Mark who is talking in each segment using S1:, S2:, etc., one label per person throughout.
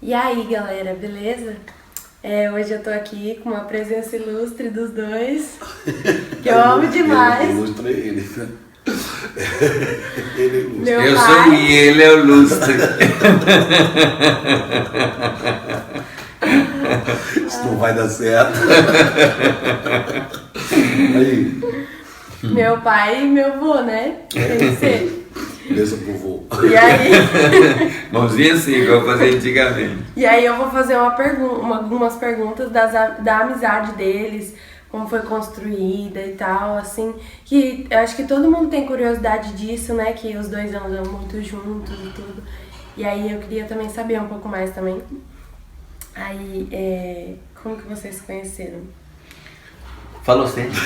S1: E aí, galera, beleza? Hoje eu tô aqui com uma presença ilustre dos dois, que eu amo demais.
S2: Ilustre ele. Ele é ilustre.
S1: Meu
S3: Eu
S1: pai.
S3: sou e ele é o lustre.
S2: Isso não vai dar certo. Aí,
S1: Meu pai e meu vô, né? Tem que ser.
S2: beleza pro vô.
S1: E aí,
S3: Mãozinha assim, igual eu fazia antigamente.
S1: eu vou fazer algumas perguntas da amizade deles, como foi construída e tal, assim, que eu acho que todo mundo tem curiosidade disso, né? Que os dois andam muito juntos e tudo. E aí eu queria também saber um pouco mais também. Aí, como que vocês se conheceram?
S3: Falou sempre.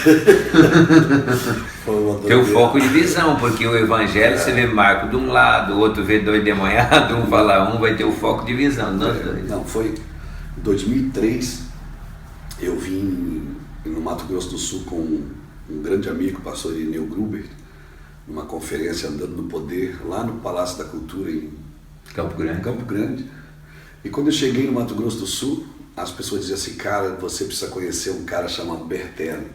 S2: Foi uma
S3: Tem o
S2: doideira.
S3: foco de visão, porque o evangelho você vê Marco de um lado, o outro vê dois demonhados, um fala vai ter o foco de visão, nós dois.
S2: Não, foi em 2003, eu vim no Mato Grosso do Sul com um grande amigo, o pastor Irineu Gruber, numa conferência Andando no Poder, lá no Palácio da Cultura em
S3: Campo Grande.
S2: Campo Grande. E quando eu cheguei no Mato Grosso do Sul, as pessoas diziam assim, cara, você precisa conhecer um cara chamado Bertelli.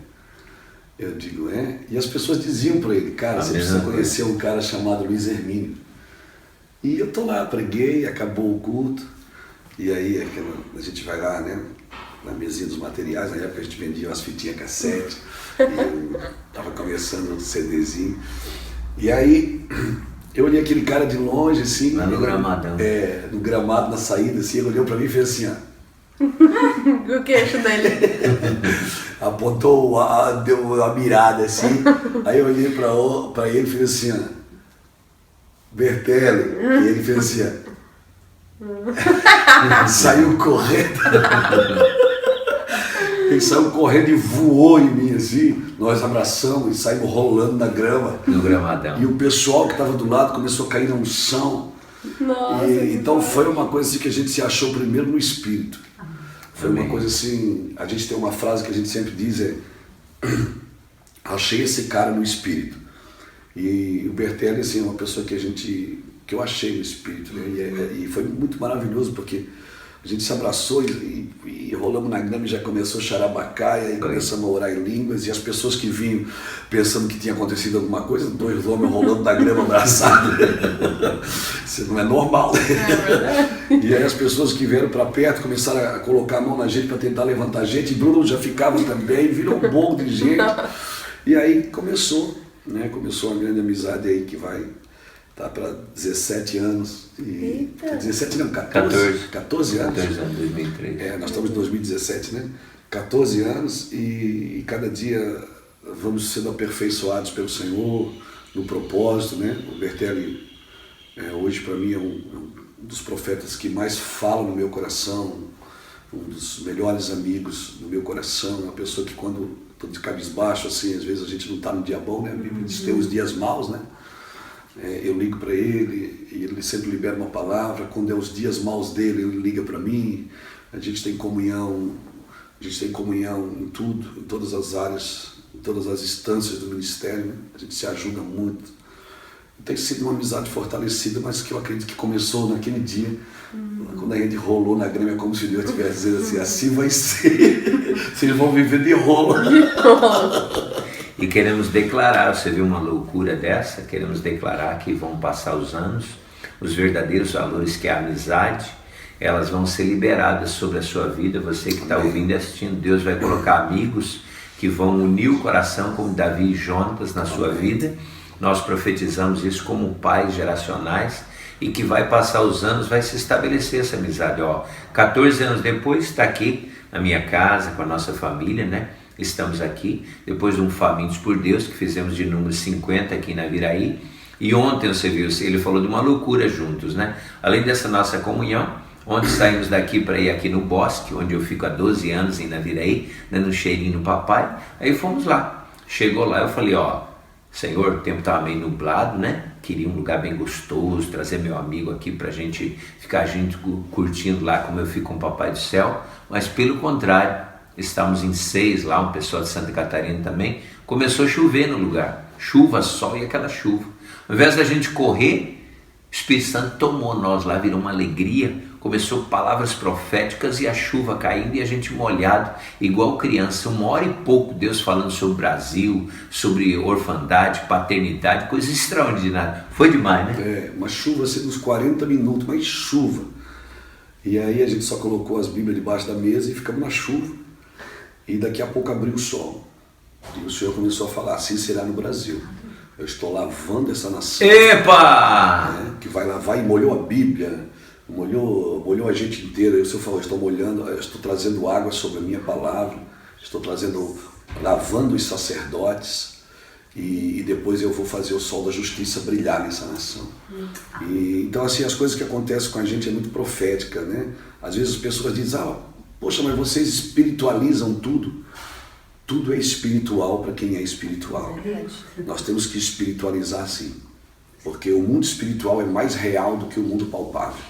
S2: Eu digo, é? E as pessoas diziam para ele, cara, você precisa conhecer um cara chamado Luiz Hermínio. E eu tô lá, preguei, acabou o culto, e aí a gente vai lá, né, na mesinha dos materiais, na época a gente vendia umas fitinhas cassete, e eu tava começando um CDzinho. E aí eu olhei aquele cara de longe, assim,
S3: Lá no gramadão.
S2: no gramado, na saída, assim, ele olhou para mim e fez assim, ó.
S1: O queixo dele.
S2: Apontou, deu a mirada assim, aí eu olhei pra ele e fiz assim, ó, Bertelli, e ele fez assim, ó, saiu correndo, ele saiu correndo e voou em mim assim, nós abraçamos e saímos rolando na grama,
S3: No gramadão.
S2: e o pessoal que estava do lado começou a cair na unção,
S1: Nossa,
S2: então foi uma coisa assim que a gente se achou primeiro no espírito. Foi uma coisa assim, a gente tem uma frase que a gente sempre diz, achei esse cara no espírito. E o Bertelli, assim, é uma pessoa que eu achei no espírito, né? E foi muito maravilhoso, porque a gente se abraçou e rolamos na grama e já começou a xarabacaia, e começamos a orar em línguas, e as pessoas que vinham pensando que tinha acontecido alguma coisa, dois homens rolando na grama abraçados. Isso não é normal, né?
S1: é verdade.
S2: E aí as pessoas que vieram para perto começaram a colocar a mão na gente para tentar levantar a gente, e Bruno já ficava também, virou um bolo de gente. E aí começou, né? Começou uma grande amizade aí que vai estar para 17 anos. E,
S1: Eita.
S2: 17 não, 14 anos.
S3: 14 anos, 2003.
S2: Nós estamos em 2017, né? 14 anos e cada dia vamos sendo aperfeiçoados pelo Senhor, no propósito, né? O Bertelli, hoje para mim é um dos profetas que mais fala no meu coração, um dos melhores amigos do meu coração, uma pessoa que quando estou de cabisbaixo, assim, às vezes a gente não está no dia bom, né? A Bíblia diz que tem os dias maus, né? Eu ligo para ele e ele sempre libera uma palavra. Quando é os dias maus dele, ele liga para mim. A gente tem comunhão em tudo, em todas as áreas, em todas as instâncias do ministério, né? A gente se ajuda muito. Tem sido uma amizade fortalecida, mas que eu acredito que começou naquele dia, quando a gente rolou na grama, é como se Deus estivesse dizendo assim vai ser, vocês vão viver de rolo.
S3: E queremos declarar, você viu uma loucura dessa? Queremos declarar que vão passar os anos, os verdadeiros valores que é a amizade, elas vão ser liberadas sobre a sua vida. Você que está ouvindo e assistindo, Deus vai colocar amigos que vão unir o coração como Davi e Jonatas na sua vida. Nós profetizamos isso como pais geracionais e que vai passar os anos, vai se estabelecer essa amizade. 14 anos depois está aqui na minha casa, com a nossa família, né? Estamos aqui, depois de um Famintos por Deus, que fizemos de número 50 aqui na Viraí. E ontem você viu, ele falou de uma loucura juntos, né? Além dessa nossa comunhão, ontem saímos daqui para ir aqui no Bosque, onde eu fico há 12 anos em Naviraí, dando um cheirinho no papai. Aí fomos lá. Chegou lá, eu falei, Senhor, o tempo estava meio nublado, né? Queria um lugar bem gostoso, trazer meu amigo aqui para a gente ficar junto, curtindo lá como eu fico com o Papai do Céu. Mas pelo contrário, estávamos em 6 lá, um pessoal de Santa Catarina também. Começou a chover no lugar. Chuva, sol e aquela chuva. Ao invés da gente correr O Espírito Santo tomou nós lá, virou uma alegria, começou palavras proféticas e a chuva caindo e a gente molhado, igual criança. 1h e pouco Deus falando sobre o Brasil, sobre orfandade, paternidade, coisa extraordinária. Foi demais, né?
S2: Uma chuva assim, uns 40 minutos, mas chuva. E aí a gente só colocou as Bíblias debaixo da mesa e ficamos na chuva. E daqui a pouco abriu o sol. E o Senhor começou a falar, assim será no Brasil. Eu estou lavando essa nação.
S3: Epa!
S2: Que vai lavar e molhou a Bíblia, molhou a gente inteira. E o Senhor falou, eu estou trazendo água sobre a minha palavra, lavando os sacerdotes, e depois eu vou fazer o sol da justiça brilhar nessa nação. Então assim, as coisas que acontecem com a gente é muito profética, né? Às vezes as pessoas dizem, poxa, mas vocês espiritualizam tudo. Tudo é espiritual para quem é espiritual. Nós temos que espiritualizar sim, porque o mundo espiritual é mais real do que o mundo palpável.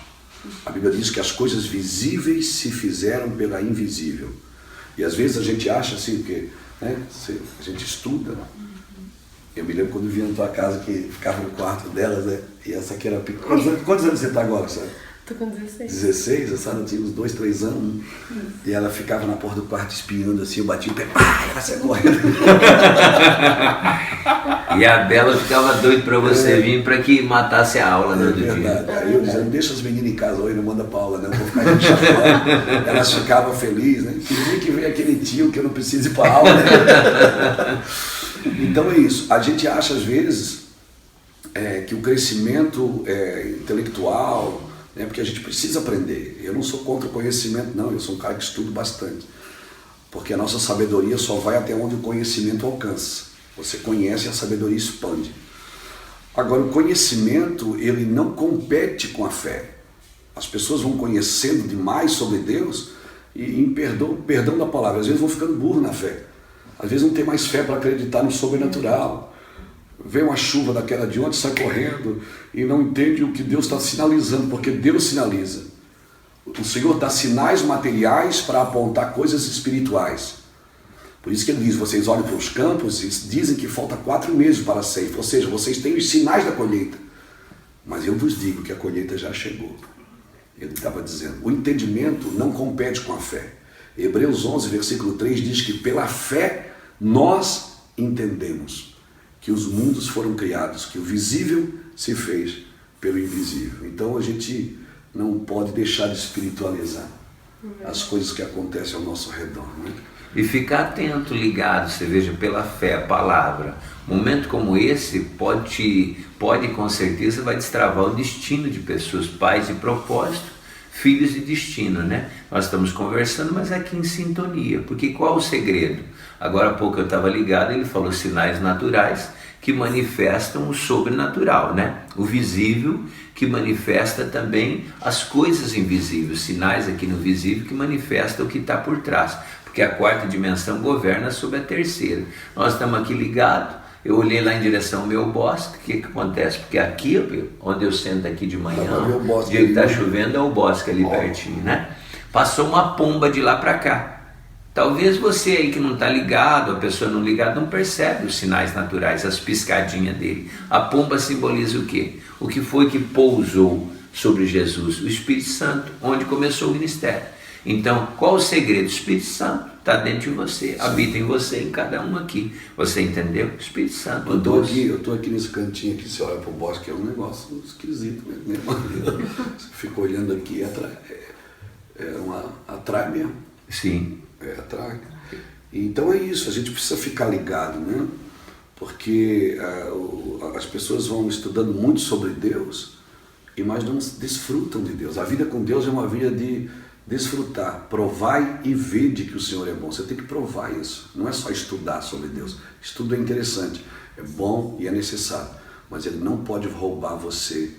S2: A Bíblia diz que as coisas visíveis se fizeram pela invisível. E às vezes a gente acha assim, porque a gente estuda. Eu me lembro quando eu vinha na tua casa, que ficava no quarto delas, né? E essa aqui era pequena. Quantos anos você está agora, sabe?
S1: Tô com 16.
S2: 16, a Sara tinha uns 2, 3 anos. E ela ficava na porta do quarto espiando assim, eu batia o pé, ela saia correndo.
S3: E a Bela ficava doida para você vir para que matasse a aula no outro
S2: verdade.
S3: dia.
S2: Aí eu dizia, deixa os meninos em casa hoje, não manda pra aula, não, vou ficar de chafão. Elas ficavam felizes, né? Que dia que vem aquele tio que eu não preciso ir pra aula, né? Então é isso. A gente acha às vezes que o crescimento intelectual, porque a gente precisa aprender. Eu não sou contra o conhecimento, não. Eu sou um cara que estudo bastante. Porque a nossa sabedoria só vai até onde o conhecimento alcança. Você conhece e a sabedoria expande. Agora, o conhecimento, ele não compete com a fé. As pessoas vão conhecendo demais sobre Deus e em perdão da palavra, às vezes vão ficando burro na fé. Às vezes não tem mais fé para acreditar no sobrenatural. Vem uma chuva daquela de ontem, sai correndo e não entende o que Deus está sinalizando, porque Deus sinaliza. O Senhor dá sinais materiais para apontar coisas espirituais. Por isso que ele diz, vocês olham para os campos e dizem que falta 4 meses para a ceifa, ou seja, vocês têm os sinais da colheita. Mas eu vos digo que a colheita já chegou. Ele estava dizendo, o entendimento não compete com a fé. Hebreus 11, versículo 3 diz que pela fé nós entendemos que os mundos foram criados, que o visível se fez pelo invisível. Então a gente não pode deixar de espiritualizar as coisas que acontecem ao nosso redor, né?
S3: E ficar atento, ligado, você veja, pela fé, a palavra. Um momento como esse pode com certeza vai destravar o destino de pessoas, pais de propósito, filhos de destino, né? Nós estamos conversando, mas aqui em sintonia, porque qual o segredo? Agora há pouco eu estava ligado, ele falou sinais naturais que manifestam o sobrenatural, né? O visível que manifesta também as coisas invisíveis, sinais aqui no visível que manifestam o que está por trás, porque a 4ª dimensão governa sobre a 3ª. Nós estamos aqui ligados, eu olhei lá em direção ao meu bosque, o que acontece? Porque aqui, onde eu sento aqui de manhã, o dia que está chovendo é o bosque ali pertinho, né? Passou uma pomba de lá para cá. Talvez você aí que não está ligado, a pessoa não ligada, não percebe os sinais naturais, as piscadinhas dele. A pomba simboliza o quê? O que foi que pousou sobre Jesus? O Espírito Santo, onde começou o ministério. Então, qual o segredo? O Espírito Santo está dentro de você, habita em você, em cada um aqui. Você entendeu? O Espírito Santo.
S2: Eu estou aqui nesse cantinho aqui, você olha para o bosque, é um negócio esquisito mesmo. Você fica olhando aqui, atrai mesmo.
S3: Sim.
S2: Atrai. Então é isso, a gente precisa ficar ligado, né? Porque as pessoas vão estudando muito sobre Deus, mas não desfrutam de Deus. A vida com Deus é uma vida de desfrutar. Provai e vede que o Senhor é bom. Você tem que provar isso. Não é só estudar sobre Deus. Estudo é interessante, é bom e é necessário. Mas ele não pode roubar você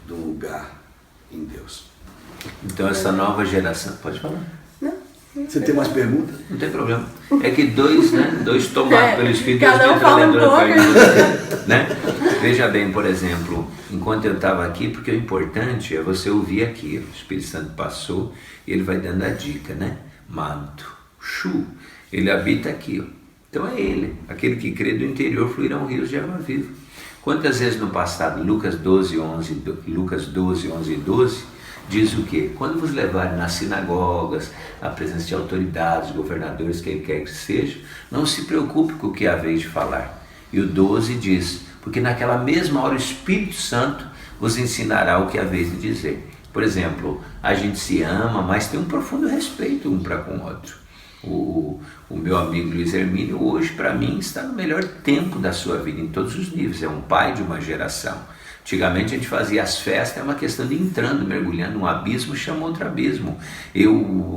S2: do lugar em Deus.
S3: Então essa nova geração... Pode falar?
S2: Você tem mais perguntas?
S3: Não tem problema. É que dois tomados pelo Espírito,
S1: cada um fala um pouco,
S3: né? Veja bem, por exemplo, enquanto eu estava aqui, porque o importante é você ouvir aqui. O Espírito Santo passou e ele vai dando a dica, né? Manto, Shu, ele habita aqui, ó. Então é ele, aquele que crê, do interior fluirão rios de água viva. Quantas vezes no passado, Lucas 12, 11 e 12, diz o quê? Quando vos levarem nas sinagogas, à presença de autoridades, governadores, quem quer que seja, não se preocupe com o que haveis de falar. E o 12 diz, porque naquela mesma hora o Espírito Santo vos ensinará o que haveis de dizer. Por exemplo, a gente se ama, mas tem um profundo respeito um para com o outro. O meu amigo Luiz Hermínio hoje, para mim, está no melhor tempo da sua vida, em todos os níveis. É um pai de uma geração. Antigamente a gente fazia as festas, é uma questão de entrando, mergulhando um abismo, chama outro abismo.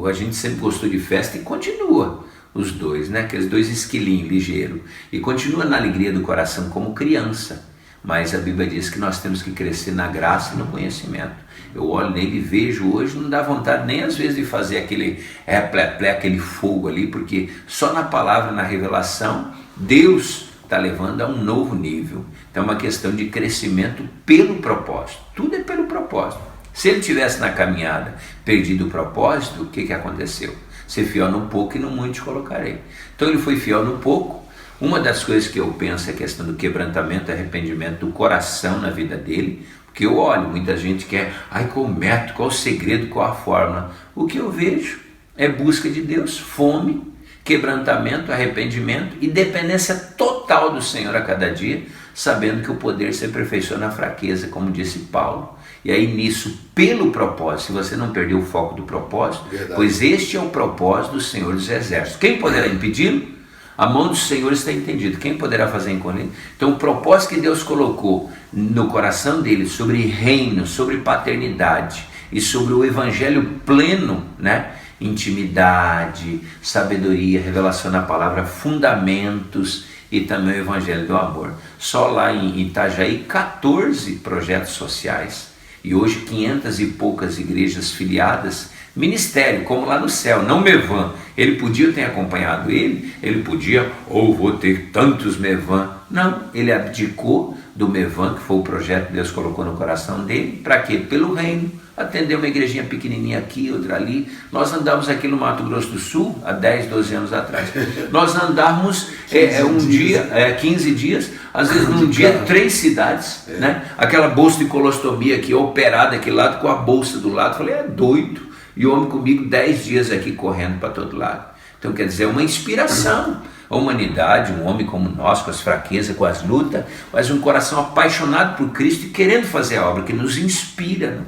S3: A gente sempre gostou de festa e continua, os dois, né? Aqueles dois esquilinhos ligeiros. E continua na alegria do coração como criança. Mas a Bíblia diz que nós temos que crescer na graça e no conhecimento. Eu olho nele e vejo hoje, não dá vontade nem às vezes de fazer aquele aquele fogo ali, porque só na palavra, na revelação, Deus está levando a um novo nível. Então é uma questão de crescimento pelo propósito. Tudo é pelo propósito. Se ele tivesse na caminhada perdido o propósito, o que aconteceu? Ser fiel no pouco e no muito te colocarei. Então ele foi fiel no pouco. Uma das coisas que eu penso é a questão do quebrantamento e arrependimento do coração na vida dele, porque eu olho, muita gente quer, qual o método, qual o segredo, qual a fórmula. O que eu vejo é busca de Deus, fome, quebrantamento, arrependimento e dependência total do Senhor a cada dia, sabendo que o poder se aperfeiçoa na fraqueza, como disse Paulo. E aí nisso, pelo propósito, se você não perdeu o foco do propósito, verdade, pois este é o propósito do Senhor dos Exércitos. Quem poderá impedi-lo? A mão do Senhor está entendida. Quem poderá fazer inconveniente? Então o propósito que Deus colocou no coração dele sobre reino, sobre paternidade e sobre o evangelho pleno, né? Intimidade, sabedoria, revelação na palavra, fundamentos e também o evangelho do amor. Só lá em Itajaí, 14 projetos sociais e hoje 500 e poucas igrejas filiadas, ministério, como lá no céu, não Mevan. Ele podia ter acompanhado ele podia, vou ter tantos Mevan. Não, ele abdicou do Mevan, que foi o projeto que Deus colocou no coração dele, para quê? Pelo reino, atender uma igrejinha pequenininha aqui, outra ali. Nós andamos aqui no Mato Grosso do Sul, há 10, 12 anos atrás. Nós andamos 15 dias, às vezes num dia 3 cidades, né? Aquela bolsa de colostomia aqui, operada aqui lado, com a bolsa do lado, falei, é doido. E o homem comigo 10 dias aqui correndo para todo lado. Então quer dizer, é uma inspiração. A humanidade, um homem como nós, com as fraquezas, com as lutas, mas um coração apaixonado por Cristo e querendo fazer a obra que nos inspira.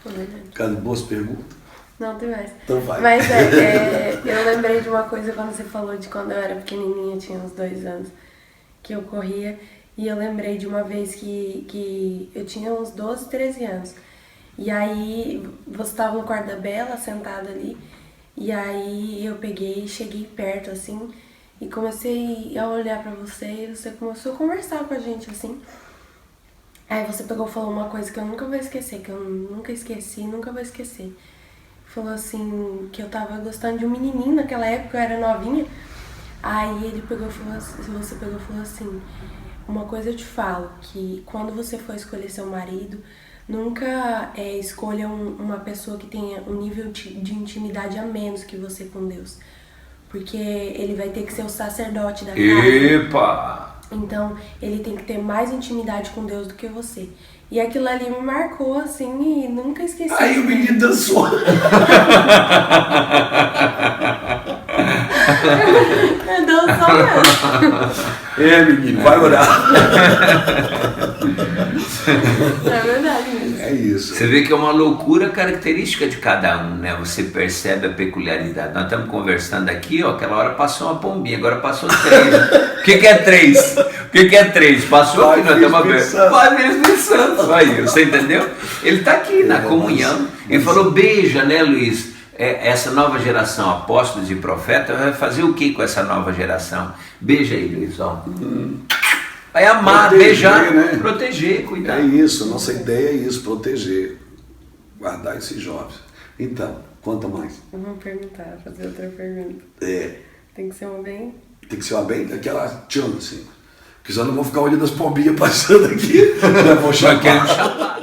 S3: Né?
S2: Cara, boas perguntas.
S1: Não, tem mais.
S2: Então vai.
S1: Mas eu lembrei de uma coisa quando você falou de quando eu era pequenininha, tinha uns 2 anos, que eu corria. E eu lembrei de uma vez que eu tinha uns 12, 13 anos. E aí você estava no quarto da Bela, sentada ali, e aí eu cheguei perto assim, e comecei a olhar pra você, e você começou a conversar com a gente assim. Aí você pegou e falou uma coisa que eu nunca vou esquecer, que eu nunca esqueci, nunca vou esquecer. Falou assim, que eu tava gostando de um menininho naquela época, eu era novinha. Aí ele pegou e falou assim, você pegou e falou assim, uma coisa eu te falo, que quando você for escolher seu marido, nunca escolha uma pessoa que tenha um nível de intimidade a menos que você com Deus. Porque ele vai ter que ser o sacerdote da casa.
S3: Epa!
S1: Então, ele tem que ter mais intimidade com Deus do que você. E aquilo ali me marcou, assim, e nunca esqueci.
S2: Aí o menino dançou.
S1: Dançou mesmo.
S2: Menino, vai orar.
S1: É verdade mesmo.
S2: É isso.
S3: Você vê que é uma loucura característica de cada um, né? Você percebe a peculiaridade. Nós estamos conversando aqui, aquela hora passou uma pombinha, agora passou 3. O que é 3? O que é 3? Passou aqui, nós estamos Padre Santo. Aí, você entendeu? Ele está aqui na comunhão. Ele falou, beija, né, Luiz? Essa nova geração, apóstolos e profetas, vai fazer o que com essa nova geração? Beija aí, Luiz, ó. Vai amar, proteger, beijar, né? Proteger, cuidar.
S2: É isso, nossa ideia é isso, proteger, guardar esses jovens. Então, conta mais.
S1: Vamos perguntar, fazer outra pergunta. Tem que ser uma bem...
S2: Tem que ser uma bem daquela tchana, assim. Porque senão não vão ficar olhando as pombinhas passando aqui. Já vou chamar.